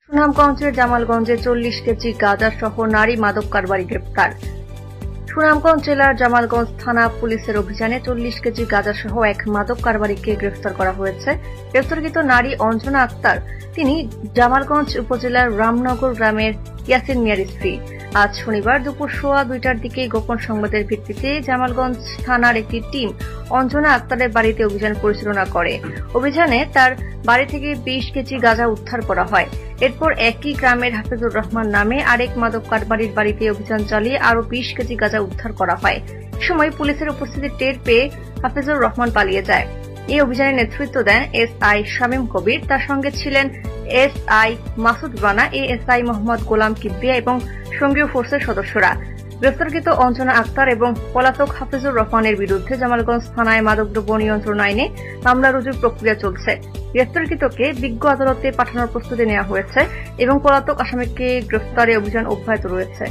সুনামগঞ্জের জামালগঞ্জে 40 কেজি গাঁজা সহ নারী মাদক কারবারি গ্রেপ্তার। সুনামগঞ্জ জেলার জামালগঞ্জ থানা পুলিশের অভিযানে 40 কেজি গাঁজা সহ এক মাদক কারবারিকে গ্রেফতার করা হয়েছে। গ্রেফতারকৃত নারী অঞ্জনা আক্তার, তিনি জামালগঞ্জ উপজেলার রামনগর গ্রামের ইয়াসিন মিয়ার স্ত্রী। আজ শনিবার দুপুর 2:15টার দিকে গোপন সংবাদের ভিত্তিতে জামালগঞ্জ থানার একটি টিম অঞ্জনা আক্তারের বাড়িতে অভিযান পরিচালনা করে। অভিযানে তার বাড়ি থেকে 20 কেজি গাঁজা উদ্ধার করা হয়। এরপর একই গ্রামের হাফিজুর রহমান নামে আরেক মাদক কারবারির বাড়িতে অভিযান চালিয়ে আরও 20 কেজি গাঁজা উদ্ধার করা হয়। এ সময় পুলিশের উপস্থিতি টের পেয়ে হাফিজুর রহমান পালিয়ে যায়। এই অভিযানে নেতৃত্ব দেন এসআই শামীম কবির, তার সঙ্গে ছিলেন এসআই মাসুদ রানা, এএসআই মোহাম্মদ গোলাম কিবরিয়া এবং সঙ্গীয় ফোর্সের সদস্যরা। গ্রেফতারকৃত অঞ্জনা আক্তার এবং পলাতক হাফিজুর রহমানের বিরুদ্ধে জামালগঞ্জ থানায় মাদকদ্রব্য নিয়ন্ত্রণ আইনে মামলা রুজুর প্রক্রিয়া চলছে। গ্রেফতারকৃতকে বিজ্ঞ আদালতে পাঠানোর প্রস্তুতি নেওয়া হয়েছে এবং পলাতক আসামিকে গ্রেফতারে অভিযান অব্যাহত রয়েছে।